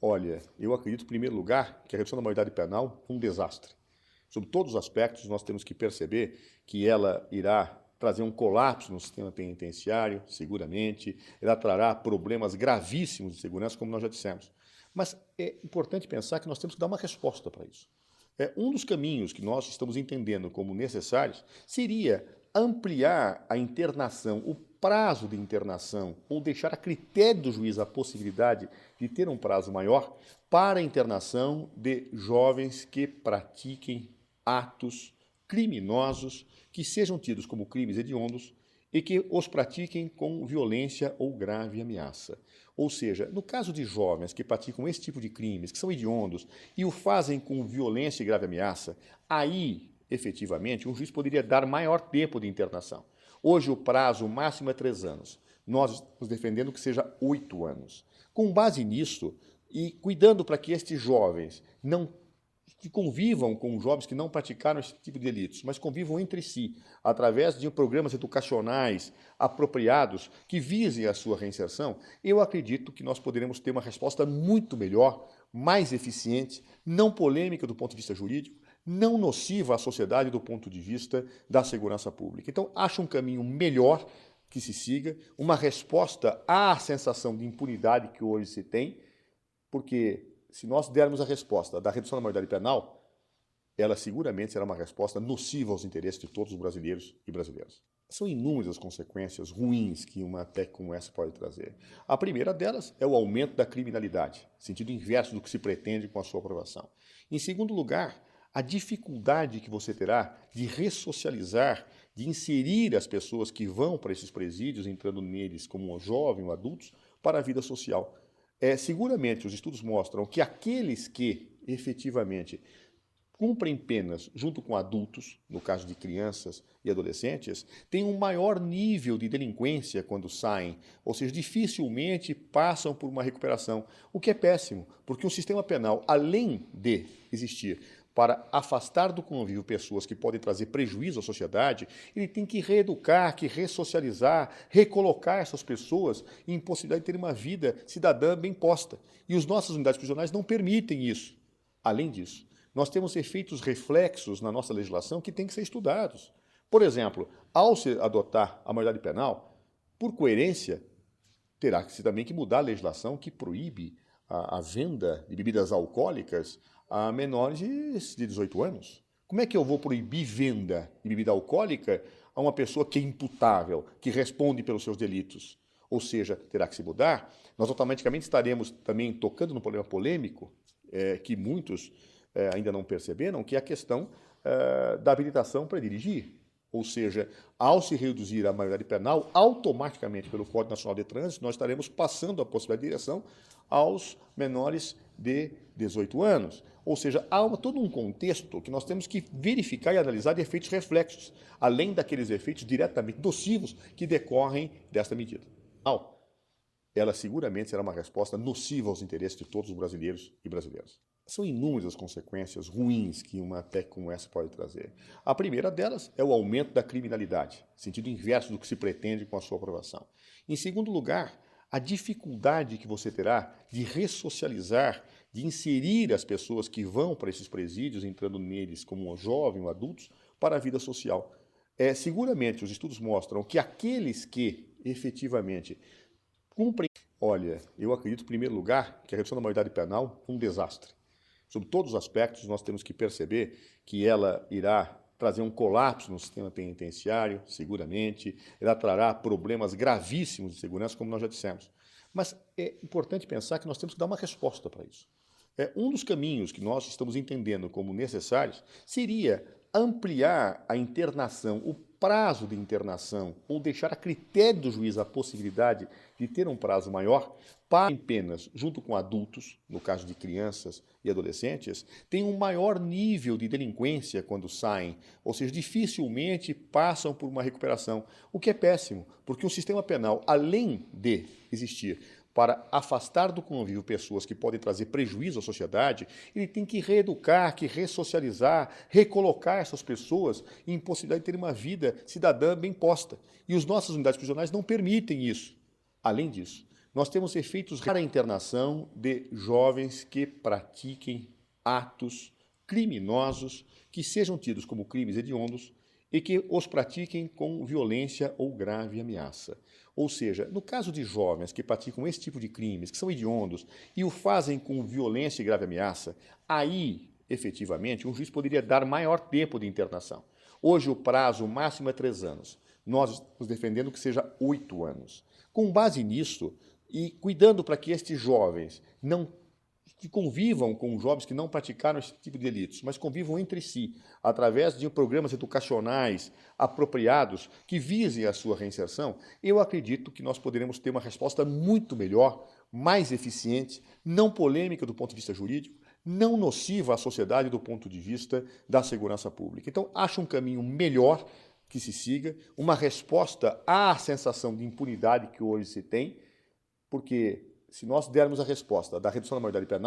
Olha, eu acredito, em primeiro lugar, que a redução da maioridade penal é um desastre. Sob todos os aspectos, nós temos que perceber que ela irá trazer um colapso no sistema penitenciário, seguramente, ela trará problemas gravíssimos de segurança, como nós já dissemos. Mas é importante pensar que nós temos que dar uma resposta para isso. Um dos caminhos que nós estamos entendendo como necessários seria ampliar a internação, o prazo de internação, ou deixar a critério do juiz a possibilidade de ter um prazo maior para a internação de jovens que pratiquem atos criminosos que sejam tidos como crimes hediondos e que os pratiquem com violência ou grave ameaça. Ou seja, no caso de jovens que praticam esse tipo de crimes, que são hediondos, e o fazem com violência e grave ameaça, aí, efetivamente, um juiz poderia dar maior tempo de internação. Hoje o prazo máximo é 3 anos. Nós estamos defendendo que seja 8 anos. Com base nisso, e cuidando para que estes jovens não que convivam com jovens que não praticaram esse tipo de delitos, mas convivam entre si, através de programas educacionais apropriados que visem a sua reinserção, eu acredito que nós poderemos ter uma resposta muito melhor, mais eficiente, não polêmica do ponto de vista jurídico, não nociva à sociedade do ponto de vista da segurança pública. Então, acho um caminho melhor que se siga, uma resposta à sensação de impunidade que hoje se tem, porque se nós dermos a resposta da redução da maioridade penal, ela seguramente será uma resposta nociva aos interesses de todos os brasileiros e brasileiras. São inúmeras as consequências ruins que uma PEC como essa pode trazer. A primeira delas é o aumento da criminalidade, sentido inverso do que se pretende com a sua aprovação. Em segundo lugar, a dificuldade que você terá de ressocializar, de inserir as pessoas que vão para esses presídios, entrando neles como jovens ou adultos, para a vida social. Seguramente, os estudos mostram que aqueles que, efetivamente, cumprem penas junto com adultos, no caso de crianças e adolescentes, têm um maior nível de delinquência quando saem, ou seja, dificilmente passam por uma recuperação, o que é péssimo, porque o sistema penal, além de existir para afastar do convívio pessoas que podem trazer prejuízo à sociedade, ele tem que reeducar, que ressocializar, recolocar essas pessoas em possibilidade de ter uma vida cidadã bem posta. E as nossas unidades prisionais não permitem isso. Além disso, nós temos efeitos reflexos na nossa legislação que têm que ser estudados. Por exemplo, ao se adotar a maioridade penal, por coerência, terá que se também que mudar a legislação que proíbe a venda de bebidas alcoólicas a menores de 18 anos. Como é que eu vou proibir venda de bebida alcoólica a uma pessoa que é imputável, que responde pelos seus delitos? Ou seja, terá que se mudar. Nós automaticamente estaremos também tocando no problema polêmico, que muitos ainda não perceberam, que é a questão da habilitação para dirigir. Ou seja, ao se reduzir a maioridade penal, automaticamente pelo Código Nacional de Trânsito, nós estaremos passando a possibilidade de direção aos menores de 18 anos. Ou seja, há todo um contexto que nós temos que verificar e analisar de efeitos reflexos, além daqueles efeitos diretamente nocivos que decorrem desta medida. Ela seguramente será uma resposta nociva aos interesses de todos os brasileiros e brasileiras. São inúmeras as consequências ruins que uma PEC como essa pode trazer. A primeira delas é o aumento da criminalidade, sentido inverso do que se pretende com a sua aprovação. Em segundo lugar, a dificuldade que você terá de ressocializar, de inserir as pessoas que vão para esses presídios, entrando neles como jovens ou adultos, para a vida social. Seguramente, os estudos mostram que aqueles que, efetivamente, cumprem... Olha, eu acredito, em primeiro lugar, que a redução da maioridade penal é um desastre. Sob todos os aspectos, nós temos que perceber que ela irá trazer um colapso no sistema penitenciário, seguramente, ela trará problemas gravíssimos de segurança, como nós já dissemos. Mas é importante pensar que nós temos que dar uma resposta para isso. Um dos caminhos que nós estamos entendendo como necessários seria ampliar a internação, o prazo de internação, ou deixar a critério do juiz a possibilidade de ter um prazo maior para penas junto com adultos, no caso de crianças e adolescentes, têm um maior nível de delinquência quando saem, ou seja, dificilmente passam por uma recuperação, o que é péssimo, porque o sistema penal, além de existir para afastar do convívio pessoas que podem trazer prejuízo à sociedade, ele tem que reeducar, que ressocializar, recolocar essas pessoas em possibilidade de ter uma vida cidadã bem posta. E as nossas unidades prisionais não permitem isso. Além disso, nós temos efeitos para a internação de jovens que pratiquem atos criminosos que sejam tidos como crimes hediondos e que os pratiquem com violência ou grave ameaça. Ou seja, no caso de jovens que praticam esse tipo de crimes, que são hediondos, e o fazem com violência e grave ameaça, aí, efetivamente, um juiz poderia dar maior tempo de internação. Hoje o prazo máximo é 3 anos. Nós estamos defendendo que seja 8 anos. Com base nisso, e cuidando para que estes jovens não que convivam com jovens que não praticaram esse tipo de delitos, mas convivam entre si, através de programas educacionais apropriados que visem a sua reinserção, eu acredito que nós poderemos ter uma resposta muito melhor, mais eficiente, não polêmica do ponto de vista jurídico, não nociva à sociedade do ponto de vista da segurança pública. Então, acho um caminho melhor que se siga, uma resposta à sensação de impunidade que hoje se tem, porque se nós dermos a resposta da redução da maioridade penal,